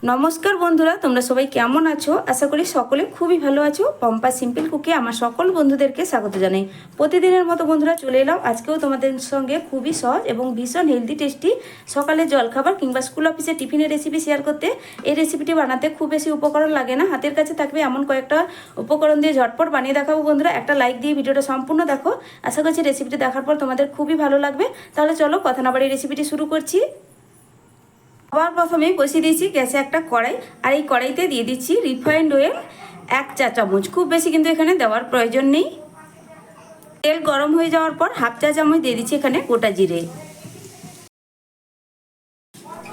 নমস্কার বন্ধুরা, তোমরা সবাই কেমন আছো? আশা করি সকলে খুবই ভালো আছো। পম্পা সিম্পল কুকে আমার সকল বন্ধুদেরকে স্বাগত জানাই। প্রতিদিনের মতো বন্ধুরা চলে এলাম আজকেও তোমাদের সঙ্গে খুবই সহজ এবং ভীষণ হেলদি টেস্টি সকালে জলখাবার কিংবা স্কুল অফিসে টিফিনের রেসিপি শেয়ার করতে। এই রেসিপিটি বানাতে খুব বেশি উপকরণ লাগে না, হাতের কাছে থাকবে এমন কয়েকটা উপকরণ দিয়ে ঝটপট বানিয়ে দেখাবো। বন্ধুরা একটা লাইক দিয়ে ভিডিওটা সম্পূর্ণ দেখো, আশা করছি রেসিপিটি দেখার পর তোমাদের খুবই ভালো লাগবে। তাহলে চলো কথা না বাড়িয়ে রেসিপিটি শুরু করছি। আবার প্রথমে বসিয়ে দিয়েছি গ্যাসে একটা কড়াই, আর এই কড়াইতে দিয়ে দিচ্ছি রিফাইন্ড অয়েল 1 চা চামচ। খুব বেশি কিন্তু এখানে দেওয়ার প্রয়োজন নেই। তেল গরম হয়ে যাওয়ার পর 1/2 চা চামচ দিয়ে দিচ্ছি এখানে গোটা জিরে।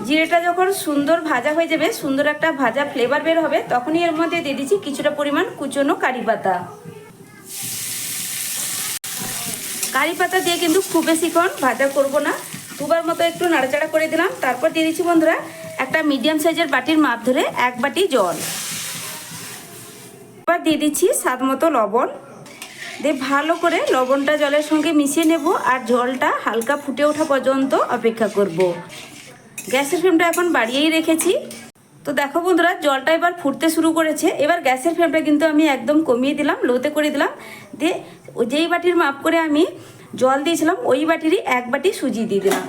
জিরেটা যখন সুন্দর ভাজা হয়ে যাবে, সুন্দর একটা ভাজা ফ্লেভার বের হবে, তখনই এর মধ্যে দিয়ে দিচ্ছি কিছুটা পরিমাণ কুচনো কারি পাতা। কারি পাতা দিয়ে কিন্তু খুব বেশিক্ষণ ভাজা করব না, দুবার মতো একটু নাড়াচাড়া করে দিলাম। তারপর দিয়ে দিচ্ছি বন্ধুরা একটা মিডিয়াম সাইজের বাটির মাপ ধরে 1 বাটি জল। এবার দিয়ে দিচ্ছি স্বাদ মতো লবণ দিয়ে ভালো করে লবণটা জলের সঙ্গে মিশিয়ে নেব, আর জলটা হালকা ফুটে ওঠা পর্যন্ত অপেক্ষা করব। গ্যাসের ফ্লেমটা এখন বাড়িয়েই রেখেছি। তো দেখো বন্ধুরা, জলটা এবার ফুটতে শুরু করেছে। এবার গ্যাসের ফ্লেমটা কিন্তু আমি একদম কমিয়ে দিলাম, লোতে করে দিলাম। দিয়ে যেই বাটির মাপ করে আমি জল দিয়েছিলাম ওই বাটিরই 1 বাটি সুজি দিয়ে দিলাম।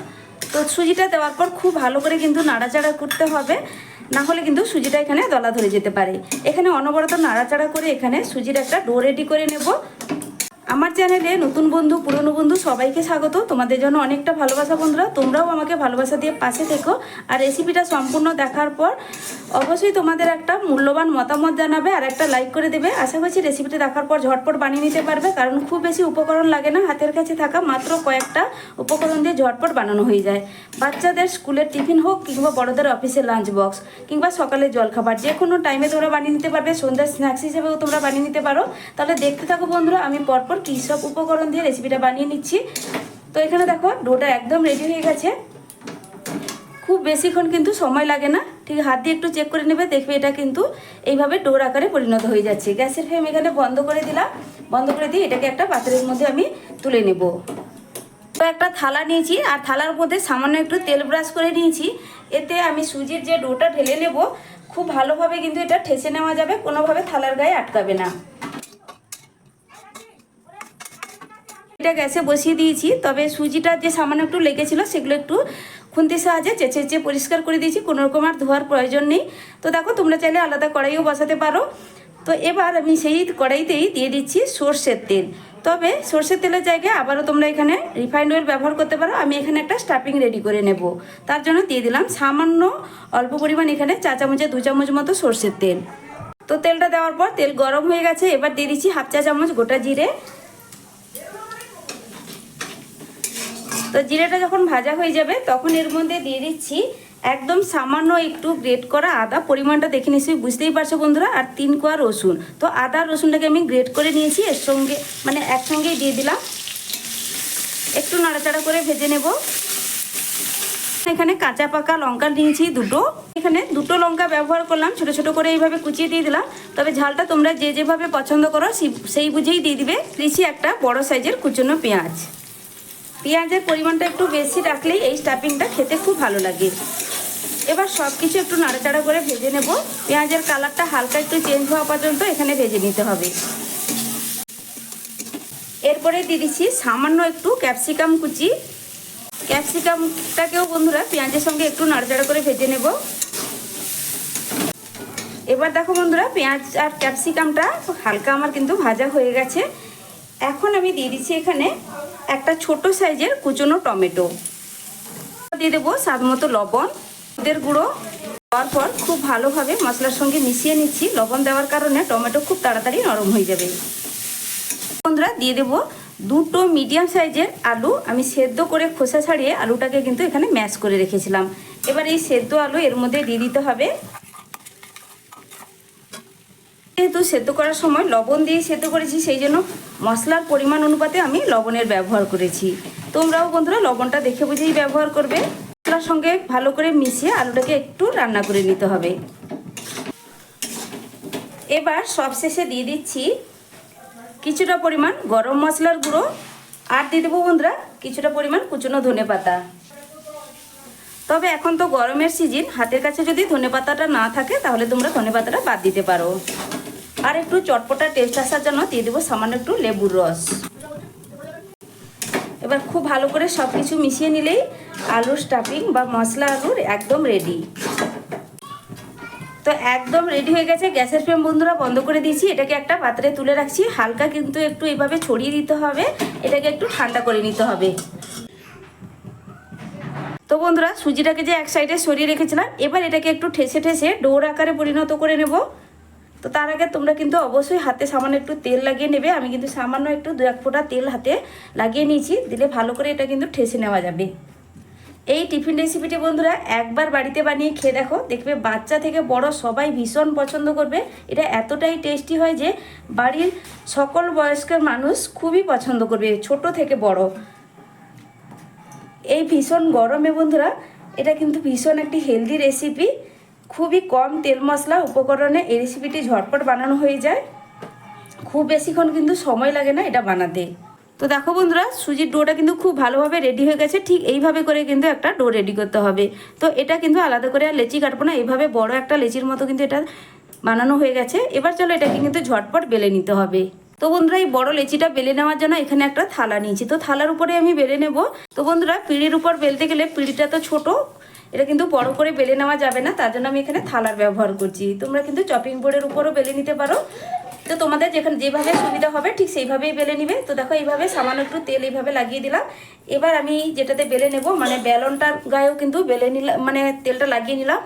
তো সুজিটা দেওয়ার পর খুব ভালো করে কিন্তু নাড়াচাড়া করতে হবে, না হলে কিন্তু সুজিটা এখানে দলা ধরে যেতে পারে। এখানে অনবরত নাড়াচাড়া করে এখানে সুজির একটা ডো রেডি করে নেব। আমার চ্যানেলে নতুন বন্ধু পুরনো বন্ধু সবাইকে স্বাগত। তোমাদের জন্য অনেকটা ভালোবাসা বন্ধুরা, তোমরাও আমাকে ভালোবাসা দিয়ে পাশে থেকো। আর রেসিপিটা সম্পূর্ণ দেখার পর অবশ্যই তোমাদের একটা মূল্যবান মতামত জানাবে আর একটা লাইক করে দেবে। আশা করছি রেসিপিটা দেখার পর ঝটপট বানিয়ে নিতে পারবে, কারণ খুব বেশি উপকরণ লাগে না, হাতের কাছে থাকা মাত্র কয়েকটা উপকরণ দিয়ে ঝটপট বানানো হয়ে যায়। বাচ্চাদের স্কুলের টিফিন হোক কিংবা বড়দের অফিসের লাঞ্চ বক্স কিংবা সকালের জলখাবার, যে কোনো টাইমে তোমরা বানিয়ে নিতে পারবে। সন্ধ্যার স্ন্যাক্স হিসেবেও তোমরা বানিয়ে নিতে পারো। তাহলে দেখতে থাকো বন্ধুরা, আমি পরপর কী সব উপকরণ দিয়ে রেসিপিটা বানিয়ে নিচ্ছি। তো এখানে দেখো ডোটা একদম রেডি হয়ে গেছে। খুব বেশিক্ষণ কিন্তু সময় লাগে না, ঠিক হাত দিয়ে একটু চেক করে নেবে, দেখবে এটা কিন্তু এইভাবে ডোর আকারে পরিণত হয়ে যাচ্ছে। গ্যাসের ফ্লেম এখানে বন্ধ করে দিলাম, বন্ধ করে দিয়ে এটাকে একটা পাত্রের মধ্যে আমি তুলে নেব। তো একটা থালা নিয়েছি, আর থালার মধ্যে সামান্য একটু তেল ব্রাশ করে নিয়েছি। এতে আমি সুজির যে ডোটা ঢেলে নেব, খুব ভালোভাবে কিন্তু এটা ঠেসে নেওয়া যাবে, কোনোভাবে থালার গায়ে আটকাবে না। এটা গ্যাসে বসিয়ে দিয়েছি, তবে সুজিটা যে সামান্য একটু লেগেছিল সেগুলো একটু খুন্তির সাহায্যে চেঁচে পরিষ্কার করে দিয়েছি, কোনো রকম আর ধোয়ার প্রয়োজন নেই। তো দেখো তোমরা চাইলে আলাদা কড়াইও বসাতে পারো। তো এবার আমি সেই কড়াইতেই দিয়ে দিচ্ছি সর্ষের তেল, তবে সর্ষের তেলের জায়গায় আবারও তোমরা এখানে রিফাইন্ড অয়েল ব্যবহার করতে পারো। আমি এখানে একটা স্টাফিং রেডি করে নেব, তার জন্য দিয়ে দিলাম সামান্য অল্প পরিমাণ এখানে 1 চা চামচে 2 চামচ মতো সর্ষের তেল। তো তেলটা দেওয়ার পর তেল গরম হয়ে গেছে, এবার দিয়ে দিচ্ছি 1/2 চা চামচ গোটা জিরে। তো জিরেটা যখন ভাজা হয়ে যাবে তখন এর মধ্যে দিয়ে দিচ্ছি একদম সামান্য একটু গ্রেট করা আদা, পরিমাণটা দেখে নিশ্চয়ই বুঝতেই পারছো বন্ধুরা, আর 3 কোয়া রসুন। তো আদা রসুনটাকে আমি গ্রেট করে নিয়েছি, এর সঙ্গে মানে একসঙ্গেই দিয়ে দিলাম। একটু নাড়াচাড়া করে ভেজে নেব। এখানে কাঁচা পাকা লঙ্কা নিয়েছি 2টো, এখানে 2টো লঙ্কা ব্যবহার করলাম, ছোট ছোট করে এইভাবে কুচিয়ে দিয়ে দিলাম। তবে ঝালটা তোমরা যে যেভাবে পছন্দ করো সেই বুঝেই দিয়ে দিবে। দিয়েছি একটা বড় সাইজের কুচনো পেঁয়াজ। পেঁয়াজের পরিমাণটা একটু বেশি রাখলেই এই স্টাফিংটা খেতে খুব ভালো লাগে। এবার সব কিছু একটু নাড়াচাড়া করে ভেজে নেব। পেঁয়াজের কালারটা হালকা একটু চেঞ্জ হওয়া পর্যন্ত এখানে ভেজে নিতে হবে। এরপরে দিয়ে দিচ্ছি সামান্য একটু ক্যাপসিকাম কুচি। ক্যাপসিকামটাকেও বন্ধুরা পেঁয়াজের সঙ্গে একটু নাড়াচাড়া করে ভেজে নেব। এবার দেখো বন্ধুরা, পেঁয়াজ আর ক্যাপসিকামটা হালকা আমার কিন্তু ভাজা হয়ে গেছে। এখন আমি দিয়ে দিচ্ছি এখানে একটা ছোট সাইজের কুচনো টমেটো, দিয়ে দেবো স্বাদ মতো লবণ, হলুদের গুঁড়ো দেওয়ার পর খুব ভালোভাবে মশলার সঙ্গে মিশিয়ে নিচ্ছি। লবণ দেওয়ার কারণে টমেটো খুব তাড়াতাড়ি নরম হয়ে যাবে। বন্ধুরা দিয়ে দেবো 2টো মিডিয়াম সাইজের আলু, আমি সেদ্ধ করে খোসা ছাড়িয়ে আলুটাকে কিন্তু এখানে ম্যাশ করে রেখেছিলাম। এবার এই সেদ্ধ আলু এর মধ্যে দিয়ে দিতে হবে। যেহেতু সেদ্ধ করার সময় লবণ দিয়ে সেদ্ধ করেছি, সেই জন্য মশলার পরিমাণ অনুপাতে আমি লবণের ব্যবহার করেছি। তোমরাও বন্ধুরা লবণটা দেখে বুঝেই ব্যবহার করবে। মশলার সঙ্গে ভালো করে মিশিয়ে আলুটাকে একটু রান্না করে নিতে হবে। এবার সবশেষে দিয়ে দিচ্ছি কিছুটা পরিমাণ গরম মশলার গুঁড়ো, আর দিয়ে দেবো বন্ধুরা কিছুটা পরিমাণ কুচনো ধনেপাতা। তবে এখন তো গরমের সিজন, হাতের কাছে যদি ধনেপাতাটা না থাকে তাহলে তোমরা ধনেপাতাটা বাদ দিতে পারো। আর একটু চটপটা টেস্ট আসার জন্য দিয়ে দেবো সামান্য একটু লেবুর রস। এবার খুব ভালো করে সব কিছু মিশিয়ে নিলেই আলুর স্টাফিং বা মশলা আলুর একদম রেডি। তো একদম রেডি হয়ে গেছে। গ্যাসের ফ্লেম বন্ধুরা বন্ধ করে দিয়েছি। এটাকে একটা পাত্রে তুলে রাখছি। হালকা কিন্তু একটু এইভাবে ছড়িয়ে দিতে হবে, এটাকে একটু ঠান্ডা করে নিতে হবে। তো বন্ধুরা সুজিটাকে যে এক সাইডে সরিয়ে রেখেছিলাম, এবার এটাকে একটু ঠেসে ঠেসে ডোর আকারে পরিণত করে নেব। তো তার আগে তোমরা কিন্তু অবশ্যই হাতে সামান্য একটু তেল লাগিয়ে নেবে। আমি কিন্তু সামান্য একটু 2-1 ফোঁটা তেল হাতে লাগিয়ে নিয়েছি, দিলে ভালো করে এটা কিন্তু ঠেসে নেওয়া যাবে। এই টিফিন রেসিপিটি বন্ধুরা একবার বাড়িতে বানিয়ে খেয়ে দেখো, দেখবে বাচ্চা থেকে বড় সবাই ভীষণ পছন্দ করবে। এটা এতটাই টেস্টি হয় যে বাড়ির সকল বয়স্কের মানুষ খুবই পছন্দ করবে, ছোট থেকে বড়। এই ভীষণ গরমে বন্ধুরা এটা কিন্তু ভীষণ একটি হেলদি রেসিপি। খুবই কম তেল মশলা উপকরণে এই রেসিপিটি ঝটপট বানানো হয়ে যায়। খুব বেশিক্ষণ কিন্তু সময় লাগে না এটা বানাতে। তো দেখো বন্ধুরা সুজির ডোটা কিন্তু খুব ভালোভাবে রেডি হয়ে গেছে। ঠিক এইভাবে করে কিন্তু একটা ডো রেডি করতে হবে। তো এটা কিন্তু আলাদা করে আর লেচি কাটবো না, এইভাবে বড় একটা লেচির মতো কিন্তু এটা বানানো হয়ে গেছে। এবার চলো এটাকে কিন্তু ঝটপট বেলে নিতে হবে। তো বন্ধুরা এই বড় লেচিটা বেলে নেওয়ার জন্য এখানে একটা থালা নিয়েছি। তো থালার উপরে আমি বেলে নেব। তো বন্ধুরা পিঁড়ির উপর বেলতে গেলে পিঁড়িটা তো ছোট, এটা কিন্তু বড় করে বেলে নেওয়া যাবে না, তার জন্য আমি এখানে থালার ব্যবহার করছি। তোমরা কিন্তু চপিং বোর্ডের উপরও বেলে নিতে পারো। তো তোমাদের যেভাবে সুবিধা হবে ঠিক সেইভাবেই বেলে নিবে। তো দেখো এইভাবে সামান্য একটু তেল এইভাবে লাগিয়ে দিলাম। এবার আমি যেটাতে বেলে নেব মানে বেলনটার গায়েও কিন্তু বেলে নিলাম, মানে তেলটা লাগিয়ে নিলাম।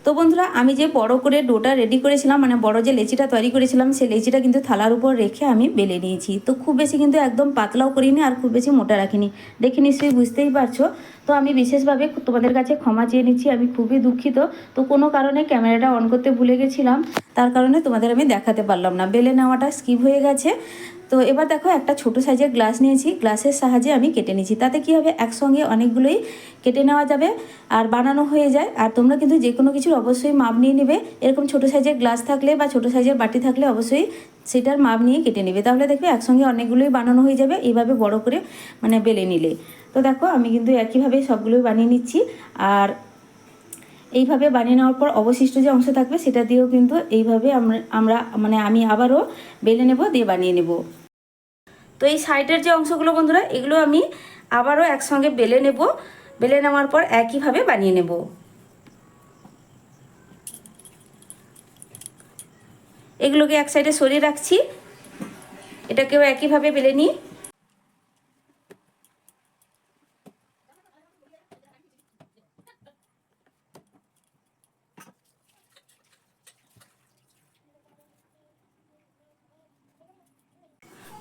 তো বন্ধুরা আমি যে বড় করে ডোটা রেডি করেছিলাম, মানে বড় যে লেচিটা তৈরি করেছিলাম, সেই লেচিটা কিন্তু থালার উপর রেখে আমি বেলে নিয়েছি। তো খুব বেশি কিন্তু একদম পাতলাও করিনি আর খুব বেশি মোটা রাখিনি, দেখে নিশ্চয়ই বুঝতেই পারছো। তো আমি বিশেষভাবে তোমাদের কাছে ক্ষমা চেয়ে নিচ্ছি, আমি খুবই দুঃখিত। তো কোনো কারণে ক্যামেরাটা অন করতে ভুলে গেছিলাম, তার কারণে তোমাদের আমি দেখাতে পারলাম না, বেলে নেওয়াটা স্কিপ হয়ে গেছে। তো এবার দেখো একটা ছোট সাইজের গ্লাস নিয়েছি, গ্লাসের সাহায্যে আমি কেটে নিয়েছি। তাতে কি হবে একসঙ্গে অনেকগুলোই কেটে নেওয়া যাবে আর বানানো হয়ে যায়। আর তোমরা কিন্তু যে কোনো কিছুর অবশ্যই মাপ নিয়ে নেবে। এরকম ছোট সাইজের গ্লাস থাকলে বা ছোট সাইজের বাটি থাকলে অবশ্যই সেটার মাপ নিয়ে কেটে নেবে, তাহলে দেখবে একসঙ্গে অনেকগুলোই বানানো হয়ে যাবে এইভাবে বড় করে মানে বেলে নিলে। তো দেখো আমি কিন্তু একইভাবে সবগুলোই বানিয়ে নিচ্ছি। আর এইভাবে বানিয়ে নেওয়ার পর অবশিষ্ট যে অংশ থাকবে সেটা দিয়েও কিন্তু এইভাবে আমরা মানে আমি আবারও বেলে নেব, দিয়ে বানিয়ে নেব। তো এই সাইডের যে অংশগুলো বন্ধুরা এগুলো আমি আবারও একসঙ্গে বেলে নেব, বেলে নেওয়ার পর একইভাবে বানিয়ে নেব। এগুলোকে এক সাইডে সরিয়ে রাখছি, এটাকেও একইভাবে বেলে নিই।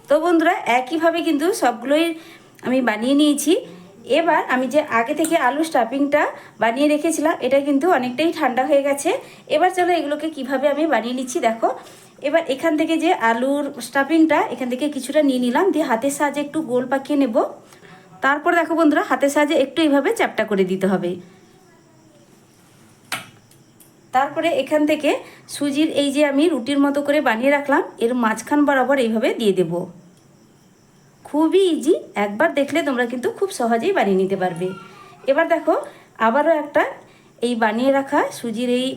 তো বন্ধুরা একইভাবে কিন্তু সবগুলোই আমি বানিয়ে নিয়েছি। এবার আমি যে আগে থেকে আলু স্টাফিংটা বানিয়ে রেখেছিলাম এটা কিন্তু অনেকটাই ঠান্ডা হয়ে গেছে। এবার চলো এগুলোকে কিভাবে আমি বানিয়ে নিচ্ছি দেখো। এবার এখান থেকে যে আলুর স্টাফিংটা এখান থেকে কিছুটা নিয়ে নিলাম, দিয়ে হাতের সাহায্যে একটু গোল পাকিয়ে নেব। তারপর দেখো বন্ধুরা হাতের সাহায্যে একটু এইভাবে চ্যাপটা করে দিতে হবে। তারপরে এখান থেকে সুজির এই যে আমি রুটির মতো করে বানিয়ে রাখলাম এর মাঝখান বরাবর এইভাবে দিয়ে দেব। খুবই ইজি, একবার দেখলে তোমরা কিন্তু খুব সহজেই বানিয়ে নিতে পারবে। এবার দেখো আবারও একটা এই বানিয়ে রাখা সুজির এই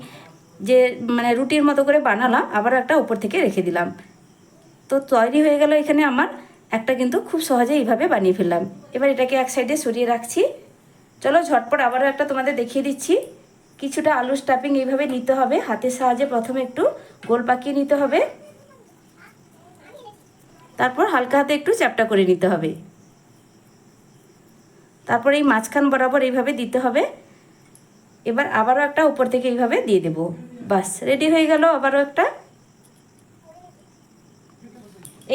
যে মানে রুটির মতো করে বানালাম, আবারও একটা উপর থেকে রেখে দিলাম। তো তৈরি হয়ে গেল এখানে আমার একটা কিন্তু খুব সহজে এইভাবে বানিয়ে ফেললাম। এবার এটাকে এক সাইডে সরিয়ে রাখছি। চলো ঝটপট আবারও একটা তোমাদের দেখিয়ে দিচ্ছি। কিছুটা আলু স্টাফিং এইভাবে নিতে হবে, হাতের সাহায্যে প্রথমে একটু গোল পাকিয়ে নিতে হবে, তারপর হালকা হাতে একটু চ্যাপটা করে নিতে হবে, তারপর এই মাঝখান বরাবর এইভাবে দিতে হবে। এবার আবারও একটা উপর থেকে এইভাবে দিয়ে দেব, বাস রেডি হয়ে গেল আবারও একটা।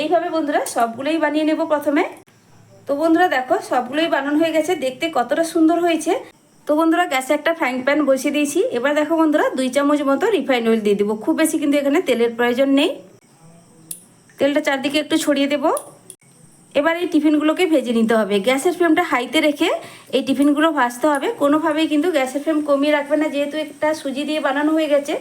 এইভাবে বন্ধুরা সবগুলোই বানিয়ে নেব প্রথমে। তো বন্ধুরা দেখো সবগুলোই বানানো হয়ে গেছে, দেখতে কতটা সুন্দর হয়েছে। তো বন্ধুরা গ্যাসে একটা ফ্রাইং প্যান বসিয়ে দিয়েছি। এবার দেখো বন্ধুরা 2 চামচ মতো রিফাইন অয়েল দিয়ে দেবো, খুব বেশি কিন্তু এখানে তেলের প্রয়োজন নেই। তেলটা চারদিকে একটু ছড়িয়ে দেব। এবার এই টিফিনগুলোকে ভেজে নিতে হবে। গ্যাসের ফ্লেমটা হাইতে রেখে এই টিফিনগুলো ভাজতে হবে, কোনোভাবেই কিন্তু গ্যাসের ফ্লেম কমিয়ে রাখবে না, যেহেতু একটা সুজি দিয়ে বানানো হয়ে গেছে।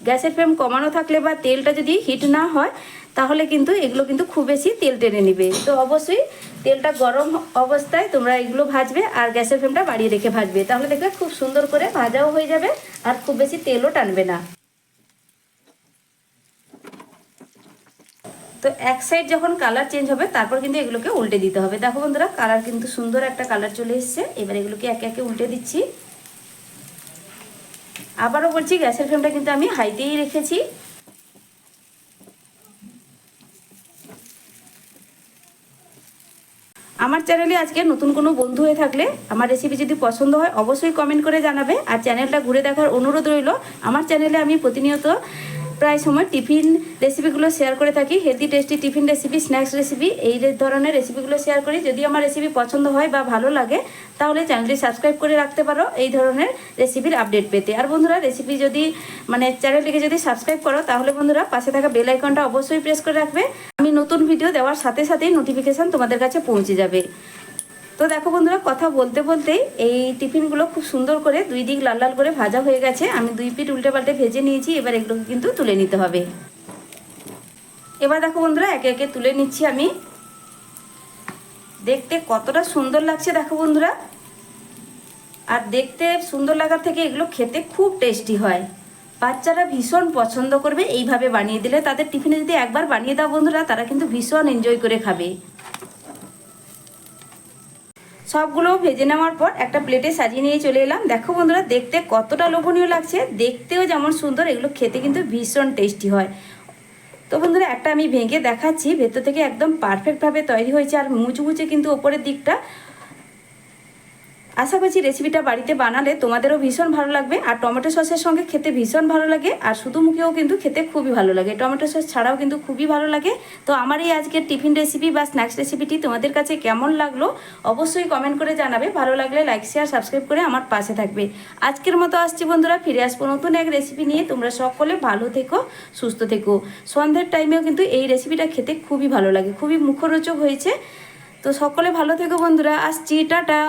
গ্যাসের ফ্লেম কমানো থাকলে বা তেলটা যদি হিট না হয় তাহলে কিন্তু এগুলো কিন্তু খুব বেশি তেল টেনে নেবে। তো অবশ্যই তেলটা গরম অবস্থায় তোমরা এগুলো ভাজবে আর গ্যাসের ফ্লেমটা বাড়িয়ে রেখে ভাজবে, তাহলে দেখবে খুব সুন্দর করে ভাজাও হয়ে যাবে আর খুব বেশি তেলও টানবে না। তো এক সাইড যখন কালার চেঞ্জ হবে তারপর কিন্তু এগুলোকে উল্টে দিতে হবে। দেখো বন্ধুরা কালার কিন্তু সুন্দর একটা কালার চলে এসছে। এবার এগুলোকে একে একে উল্টে দিচ্ছি। আবারও বলছি গ্যাসের ফ্লেমটা কিন্তু আমি হাইতেই রেখেছি। আমার চ্যানেলে আজকে নতুন কোনো বন্ধু হয়ে থাকলে আমার রেসিপি যদি পছন্দ হয় অবশ্যই কমেন্ট করে জানাবে। আর চ্যানেলটা ঘুরে দেখার অনুরোধ রইল। আমার চ্যানেলে আমি প্রতিনিয়ত প্রায় সময় টিফিন রেসিপিগুলো শেয়ার করে থাকি। Healthy tasty tiffin recipe, snacks recipe, এই ধরনের রেসিপিগুলো শেয়ার করি। যদি আমার রেসিপি পছন্দ হয় বা ভালো লাগে তাহলে চ্যানেলটি সাবস্ক্রাইব করে রাখতে পারো এই ধরনের রেসিপির আপডেট পেতে। আর বন্ধুরা রেসিপি যদি চ্যানেলটিকে যদি সাবস্ক্রাইব করো তাহলে বন্ধুরা পাশে থাকা বেল আইকনটা অবশ্যই প্রেস করে রাখবে। আমি নতুন ভিডিও দেওয়ার সাথে সাথেই নোটিফিকেশান তোমাদের কাছে পৌঁছে যাবে। তো দেখো বন্ধুরা কথা বলতে বলতেই এই টিফিনগুলো খুব সুন্দর করে দুই দিক লাল লাল করে ভাজা হয়ে গেছে। আমি দুই পিঠ উল্টে পাল্টে ভেজে নিয়েছি। এবার এগুলোকে কিন্তু তুলে নিতে হবে। এবার দেখো বন্ধুরা একে একে তুলে নিচ্ছি আমি। দেখতে কতটা সুন্দর লাগছে দেখো বন্ধুরা। আর দেখতে সুন্দর লাগার থেকে এগুলো খেতে খুব টেস্টি হয়। বাচ্চারা ভীষণ পছন্দ করবে এইভাবে বানিয়ে দিলে। তাদের টিফিনে যদি একবার বানিয়ে দাও বন্ধুরা তারা কিন্তু ভীষণ এনজয় করে খাবে। সবগুলো ভেজে নেওয়ার পর একটা প্লেটে সাজিয়ে নিয়ে চলে এলাম। দেখো বন্ধুরা দেখতে কতটা লোভনীয় লাগছে, দেখতেও যেমন সুন্দর, এগুলো খেতে কিন্তু ভীষণ টেস্টি হয়। তো বন্ধুরা একটা আমি ভেঙে দেখাচ্ছি। ভেতর থেকে একদম পারফেক্টভাবে তৈরি হয়েছে আর মুচমুচে কিন্তু ওপরের দিকটা। আশা করছি রেসিপিটা বাড়িতে বানালে তোমাদেরও ভীষণ ভালো লাগবে। আর টমেটো সসের সঙ্গে খেতে ভীষণ ভালো লাগে আর শুধু মুখেও কিন্তু খেতে খুবই ভালো লাগে। টমেটো সস ছাড়াও কিন্তু খুবই ভালো লাগে। তো আমার এই আজকের টিফিন রেসিপি বা স্ন্যাক্স রেসিপিটি তোমাদের কাছে কেমন লাগলো অবশ্যই কমেন্ট করে জানাবে। ভালো লাগলে লাইক শেয়ার সাবস্ক্রাইব করে আমার পাশে থাকবে। আজকের মতো আসছি বন্ধুরা, ফিরে আসবো নতুন এক রেসিপি নিয়ে। তোমরা সকলে ভালো থেকো, সুস্থ থেকো। সন্ধ্যের টাইমেও কিন্তু এই রেসিপিটা খেতে খুবই ভালো লাগে, খুবই মুখরোচক হয়েছে। তো সকলে ভালো থেকো বন্ধুরা, আসছি, টাটা।